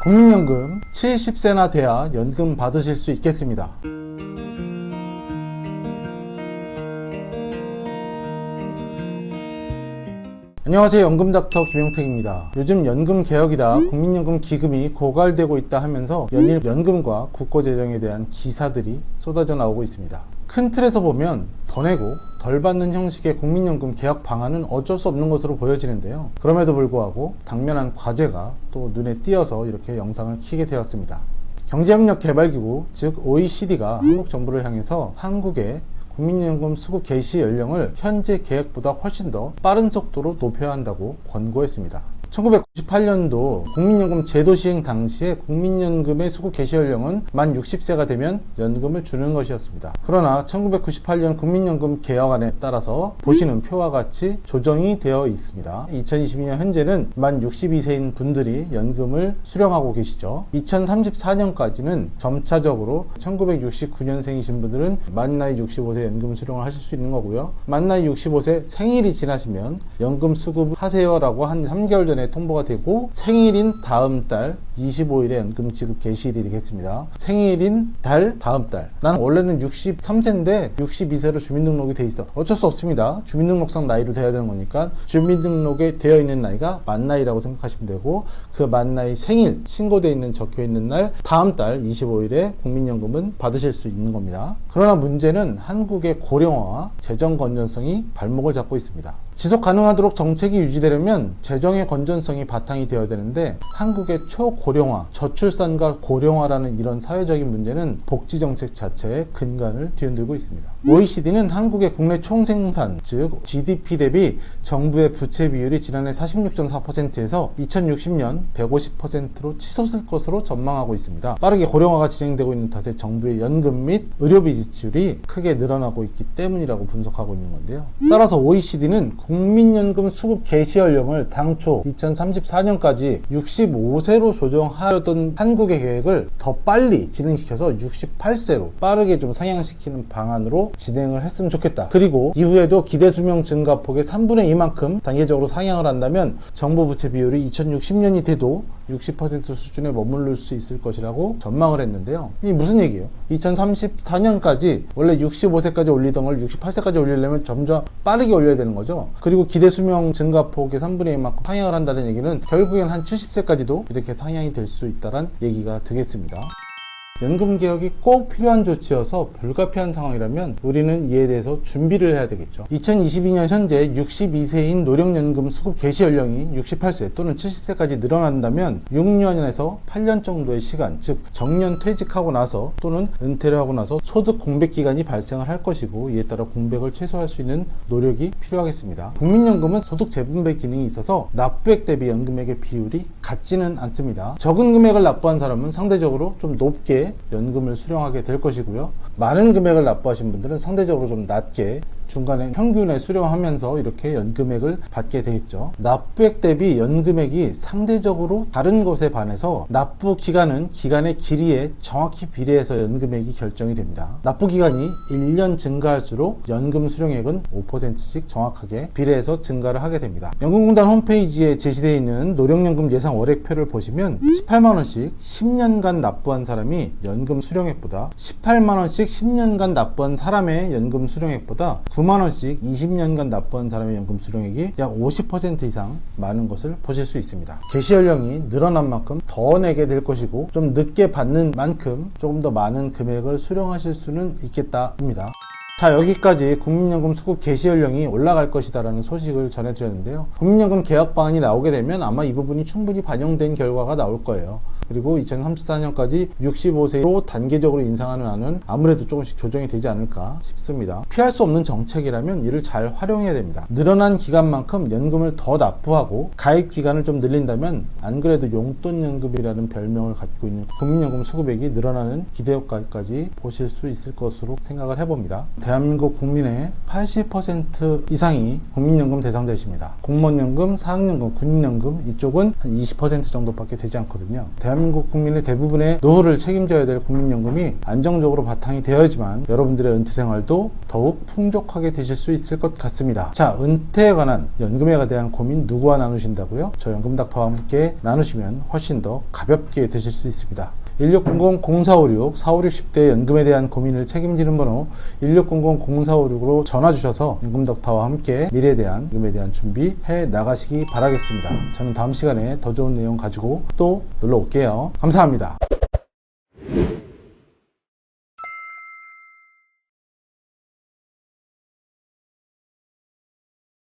국민연금 70세나 돼야 연금 받으실 수 있겠습니다. 안녕하세요. 연금닥터 김용택입니다. 요즘 연금 개혁이다, 국민연금 기금이 고갈되고 있다 하면서 연일 연금과 국고재정에 대한 기사들이 쏟아져 나오고 있습니다. 큰 틀에서 보면 더 내고 덜 받는 형식의 국민연금 개혁 방안은 어쩔 수 없는 것으로 보여지는데요. 그럼에도 불구하고 당면한 과제가 또 눈에 띄어서 이렇게 영상을 켜게 되었습니다. 경제협력개발기구 즉 OECD가 한국 정부를 향해서 한국의 국민연금 수급 개시 연령을 현재 계획보다 훨씬 더 빠른 속도로 높여야 한다고 권고했습니다. 1998년도 국민연금 제도 시행 당시에 국민연금의 수급 개시 연령은 만 60세가 되면 연금을 주는 것이었습니다. 그러나 1998년 국민연금 개혁안에 따라서 보시는 표와 같이 조정이 되어 있습니다. 2022년 현재는 만 62세인 분들이 연금을 수령하고 계시죠. 2034년까지는 점차적으로 1969년생이신 분들은 만 나이 65세 연금 수령을 하실 수 있는 거고요. 만 나이 65세 생일이 지나시면 연금 수급하세요 라고 한 3개월 전에 통보가 되고 생일인 다음 달 25일에 연금 지급 개시일이 되겠습니다. 생일인 달 다음 달. 난 원래는 63세인데 62세로 주민등록이 돼 있어. 어쩔 수 없습니다. 주민등록상 나이로 돼야 되는 거니까 주민등록에 되어 있는 나이가 만 나이라고 생각하시면 되고 그 만 나이 생일 신고되어 있는 적혀 있는 날 다음 달 25일에 국민연금은 받으실 수 있는 겁니다. 그러나 문제는 한국의 고령화와 재정 건전성이 발목을 잡고 있습니다. 지속 가능하도록 정책이 유지되려면 재정의 건전성이 바탕이 되어야 되는데 한국의 초고령화, 저출산과 고령화라는 이런 사회적인 문제는 복지정책 자체의 근간을 뒤흔들고 있습니다. OECD는 한국의 국내 총생산, 즉 GDP 대비 정부의 부채 비율이 지난해 46.4%에서 2060년 150%로 치솟을 것으로 전망하고 있습니다. 빠르게 고령화가 진행되고 있는 탓에 정부의 연금 및 의료비 지출이 크게 늘어나고 있기 때문이라고 분석하고 있는 건데요. 따라서 OECD는 국민연금 수급 개시 연령을 당초 2034년까지 65세로 조정하려던 한국의 계획을 더 빨리 진행시켜서 68세로 빠르게 좀 상향시키는 방안으로 진행을 했으면 좋겠다. 그리고 이후에도 기대수명 증가폭의 3분의 2만큼 단계적으로 상향을 한다면 정부 부채 비율이 2060년이 돼도 60% 수준에 머무를 수 있을 것이라고 전망을 했는데요. 이게 무슨 얘기예요? 2034년까지 원래 65세까지 올리던 걸 68세까지 올리려면 점점 빠르게 올려야 되는 거죠. 그리고 기대수명 증가폭의 3분의 2만큼 상향을 한다는 얘기는 결국엔 한 70세까지도 이렇게 상향이 될 수 있다는 얘기가 되겠습니다. 연금 개혁이 꼭 필요한 조치여서 불가피한 상황이라면 우리는 이에 대해서 준비를 해야 되겠죠. 2022년 현재 62세인 노령연금 수급 개시 연령이 68세 또는 70세까지 늘어난다면 6년에서 8년 정도의 시간, 즉 정년 퇴직하고 나서 또는 은퇴를 하고 나서 소득 공백 기간이 발생을 할 것이고 이에 따라 공백을 최소화할 수 있는 노력이 필요하겠습니다. 국민연금은 소득 재분배 기능이 있어서 납부액 대비 연금액의 비율이 같지는 않습니다. 적은 금액을 납부한 사람은 상대적으로 좀 높게 연금을 수령하게 될 것이고요. 많은 금액을 납부하신 분들은 상대적으로 좀 낮게 중간에 평균에 수령하면서 이렇게 연금액을 받게 되겠죠. 납부액 대비 연금액이 상대적으로 다른 것에 반해서 납부 기간은 기간의 길이에 정확히 비례해서 연금액이 결정이 됩니다. 납부 기간이 1년 증가할수록 연금 수령액은 5%씩 정확하게 비례해서 증가를 하게 됩니다. 연금공단 홈페이지에 제시되어 있는 노령연금 예상 월액표를 보시면 18만원씩 10년간 납부한 사람이 연금 수령액보다 18만원씩 10년간 납부한 사람의 연금 수령액보다 9만원씩 20년간 납부한 사람의 연금 수령액이 약 50% 이상 많은 것을 보실 수 있습니다. 개시 연령이 늘어난 만큼 더 내게 될 것이고 좀 늦게 받는 만큼 조금 더 많은 금액을 수령하실 수는 있겠답니다. 자, 여기까지 국민연금 수급 개시 연령이 올라갈 것이다라는 소식을 전해드렸는데요. 국민연금 개혁 방안이 나오게 되면 아마 이 부분이 충분히 반영된 결과가 나올 거예요. 그리고 2034년까지 65세로 단계적으로 인상하는 안은 아무래도 조금씩 조정이 되지 않을까 싶습니다. 피할 수 없는 정책이라면 이를 잘 활용해야 됩니다. 늘어난 기간만큼 연금을 더 납부하고 가입 기간을 좀 늘린다면 안 그래도 용돈연금이라는 별명을 갖고 있는 국민연금 수급액이 늘어나는 기대효과까지 보실 수 있을 것으로 생각을 해봅니다. 대한민국 국민의 80% 이상이 국민연금 대상자이십니다. 공무원연금, 사학연금, 군인연금 이쪽은 한 20% 정도밖에 되지 않거든요. 대한민국 국민의 대부분의 노후를 책임져야 될 국민연금이 안정적으로 바탕이 되어야지만 여러분들의 은퇴 생활도 더욱 풍족하게 되실 수 있을 것 같습니다. 자, 은퇴에 관한 연금에 대한 고민 누구와 나누신다고요? 저 연금닥터와 함께 나누시면 훨씬 더 가볍게 되실 수 있습니다. 1600-0456 4560대 연금에 대한 고민을 책임지는 번호 1600-0456으로 전화 주셔서 연금닥터와 함께 미래에 대한 연금에 대한 준비해 나가시기 바라겠습니다. 저는 다음 시간에 더 좋은 내용 가지고 또 놀러 올게요. 감사합니다.